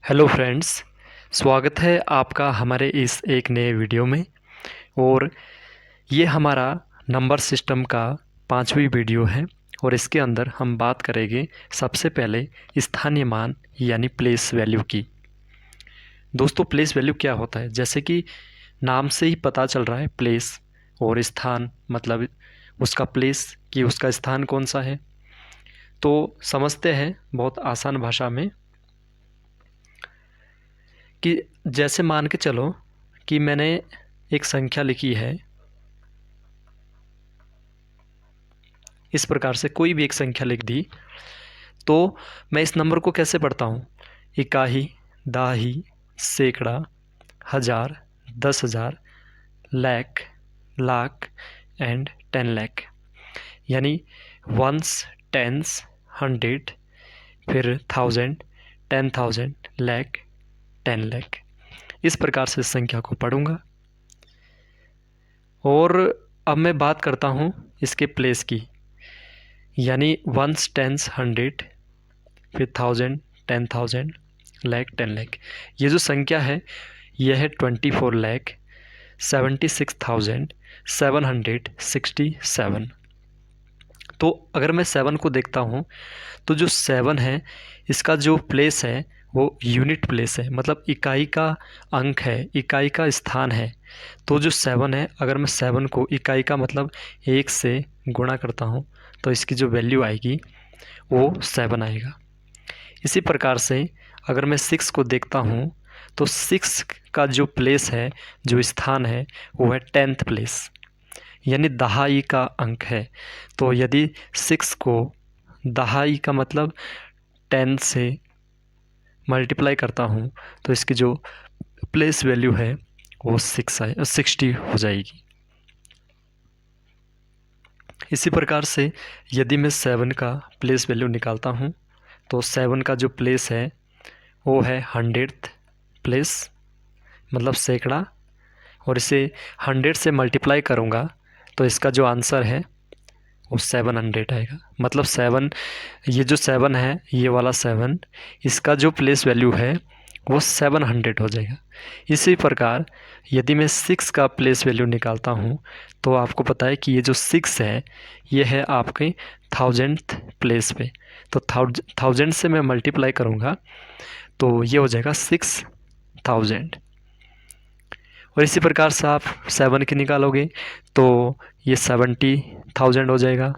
Hello friends, स्वागत है आपका हमारे इस एक नए वीडियो में। और ये हमारा नंबर सिस्टम का 5वीं वीडियो है और इसके अंदर हम बात करेंगे सबसे पहले स्थानीय मान यानी प्लेस वैल्यू की। दोस्तों, प्लेस वैल्यू क्या होता है? जैसे कि नाम से ही पता चल रहा है, प्लेस और स्थान, मतलब उसका प्लेस कि उसका स्थान कौन सा है। तो समझते हैं बहुत आसान भाषा में कि जैसे मान के चलो कि मैंने एक संख्या लिखी है, इस प्रकार से कोई भी एक संख्या लिख दी, तो मैं इस नंबर को कैसे पढ़ता हूँ? इकाई, दहाई, सैकड़ा, हज़ार, 10,000, लाख, लाख एंड 10 लाख, यानी वंस, टेंस, 100, फिर 1000, 10,000, लाख, 10 लाख। इस प्रकार से इस संख्या को पढ़ूंगा। और अब मैं बात करता हूँ इसके प्लेस की, यानी वंस, टेंस, 100, फिर 1000, 10,000, लाख, 10 लाख। ये जो संख्या है यह है 24,76,767। तो अगर मैं 7 को देखता हूँ तो जो 7 है इसका जो प्लेस है वो यूनिट प्लेस है, मतलब इकाई का अंक है, इकाई का स्थान है। तो जो 7 है, अगर मैं 7 को इकाई का मतलब 1 से गुणा करता हूँ तो इसकी जो वैल्यू आएगी वो 7 आएगा। इसी प्रकार से अगर मैं 6 को देखता हूँ तो 6 का जो प्लेस है, जो स्थान है, वो है 10th प्लेस, यानी दहाई का अंक है। तो यदि 6 को दहाई का मतलब 10 से मल्टीप्लाई करता हूँ तो इसकी जो प्लेस वैल्यू है वो 60 हो जाएगी। इसी प्रकार से यदि मैं 7 का प्लेस वैल्यू निकालता हूँ तो 7 का जो प्लेस है वो है 100th प्लेस, मतलब सैकड़ा, और इसे 100 से मल्टीप्लाई करूँगा तो इसका जो आंसर है वो 700 आएगा। मतलब 7, ये जो 7 है, ये वाला 7, इसका जो प्लेस वैल्यू है वो 700 हो जाएगा। इसी प्रकार यदि मैं 6 का प्लेस वैल्यू निकालता हूँ तो आपको पता है कि ये जो 6 है ये है आपके 1000th प्लेस पे। तो 1000 से मैं मल्टीप्लाई करूँगा तो ये हो जाएगा 6000। और इसी प्रकार से आप 7 की निकालोगे तो ये 70,000 हो जाएगा।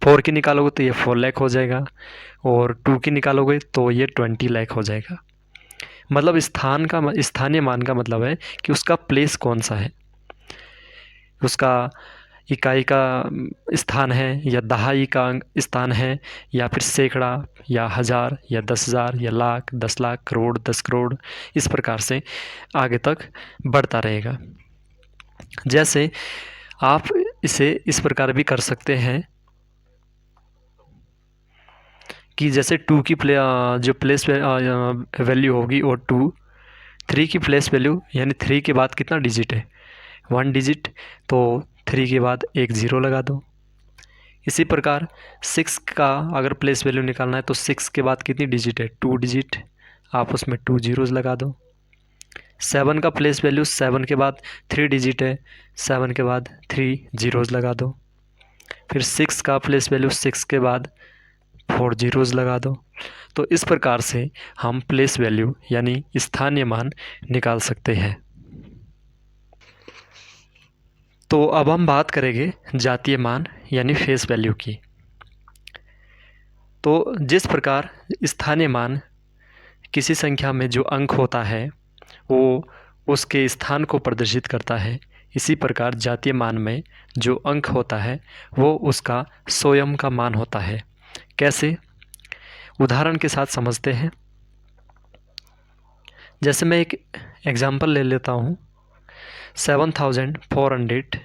4 की निकालोगे तो ये 4 लाख हो जाएगा। और 2 की निकालोगे तो ये 20 लाख हो जाएगा। मतलब स्थानीय मान का मतलब है कि उसका प्लेस कौन सा है, उसका इकाई का स्थान है या दहाई का स्थान है या फिर सैकड़ा या हज़ार या 10,000 या लाख, 10 लाख, करोड़, 10 करोड़, इस प्रकार से आगे तक बढ़ता रहेगा। जैसे आप इसे इस प्रकार भी कर सकते हैं कि जैसे 2 की जो प्लेस वैल्यू होगी और 2, 3 की प्लेस वैल्यू, यानी 3 के बाद कितना डिजिट है? 1 डिजिट, तो 3 के बाद एक ज़ीरो लगा दो। इसी प्रकार 6 का अगर प्लेस वैल्यू निकालना है तो 6 के बाद कितनी डिजिट है? 2 डिजिट, आप उसमें 2 ज़ीरोज़ लगा दो। 7 का प्लेस वैल्यू 7 के बाद 3 डिजिट है, 7 के बाद 3 ज़ीरोज़ लगा दो। फिर 6 का प्लेस वैल्यू 6 के बाद 4 ज़ीरोज़ लगा दो। तो इस प्रकार से हम प्लेस वैल्यू यानी स्थानीय मान निकाल सकते हैं। तो अब हम बात करेंगे जातीय मान यानी फेस वैल्यू की। तो जिस प्रकार स्थानीय मान किसी संख्या में जो अंक होता है वो उसके स्थान को प्रदर्शित करता है, इसी प्रकार जातीय मान में जो अंक होता है वो उसका स्वयं का मान होता है। कैसे? उदाहरण के साथ समझते हैं। जैसे मैं एक एग्जांपल ले लेता हूँ, 7,400,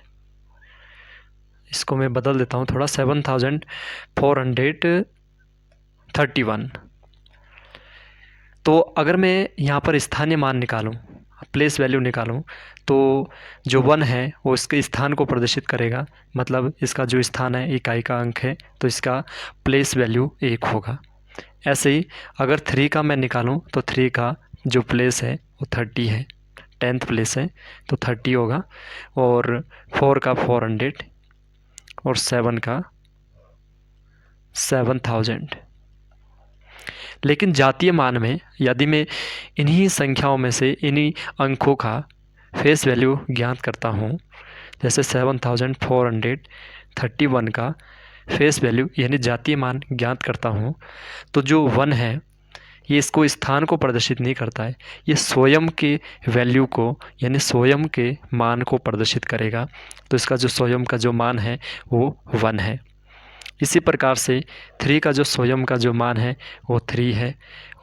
इसको मैं बदल देता हूँ थोड़ा, 7,431। तो अगर मैं यहाँ पर स्थानीय मान निकालूँ, प्लेस वैल्यू निकालूँ, तो जो 1 है वो इसके स्थान को प्रदर्शित करेगा, मतलब इसका जो स्थान है इकाई का अंक है तो इसका प्लेस वैल्यू 1 होगा। ऐसे ही अगर 3 का मैं निकालूँ तो 3 का जो प्लेस है वो 30 है, 10th प्लेस है तो 30 होगा, और 4 का 400 और 7 का 7000। लेकिन जातीय मान में यदि मैं इन्हीं संख्याओं में से इन्हीं अंकों का फेस वैल्यू ज्ञात करता हूँ, जैसे 7431 का फेस वैल्यू यानी जातीय मान ज्ञात करता हूँ, तो जो 1 है ये इसको स्थान को प्रदर्शित नहीं करता है, ये स्वयं के वैल्यू को यानी स्वयं के मान को प्रदर्शित करेगा। तो इसका जो स्वयं का जो मान है वो 1 है। इसी प्रकार से 3 का जो स्वयं का जो मान है वो 3 है,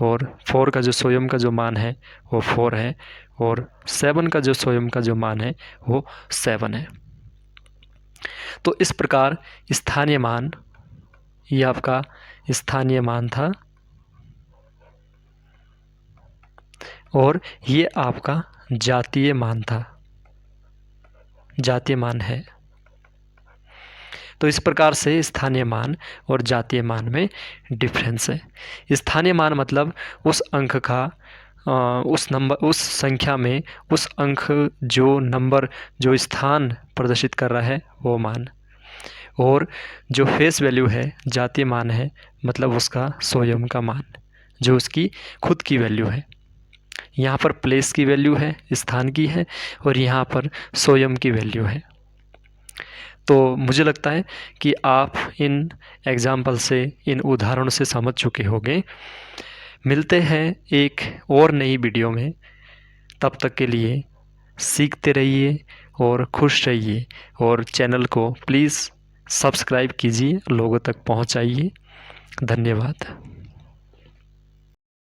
और 4 का जो स्वयं का जो मान है वो 4 है, और 7 का जो स्वयं का जो मान है वो 7 है। तो इस प्रकार स्थानीय मान, ये आपका स्थानीय मान था, और ये आपका जातीय मान था, जातीय मान है। तो इस प्रकार से स्थानीय मान और जातीय मान में डिफरेंस है। स्थानीय मान मतलब उस अंक का उस नंबर, उस संख्या में उस अंक जो नंबर जो स्थान प्रदर्शित कर रहा है वो मान, और जो फेस वैल्यू है जातीय मान है मतलब उसका स्वयं का मान जो उसकी खुद की वैल्यू है। यहाँ पर प्लेस की वैल्यू है, स्थान की है, और यहाँ पर स्वयं की वैल्यू है। तो मुझे लगता है कि आप इन एग्जाम्पल से, इन उदाहरणों से समझ चुके होंगे। मिलते हैं एक और नई वीडियो में, तब तक के लिए सीखते रहिए और खुश रहिए, और चैनल को प्लीज़ सब्सक्राइब कीजिए, लोगों तक पहुंचाइए। धन्यवाद।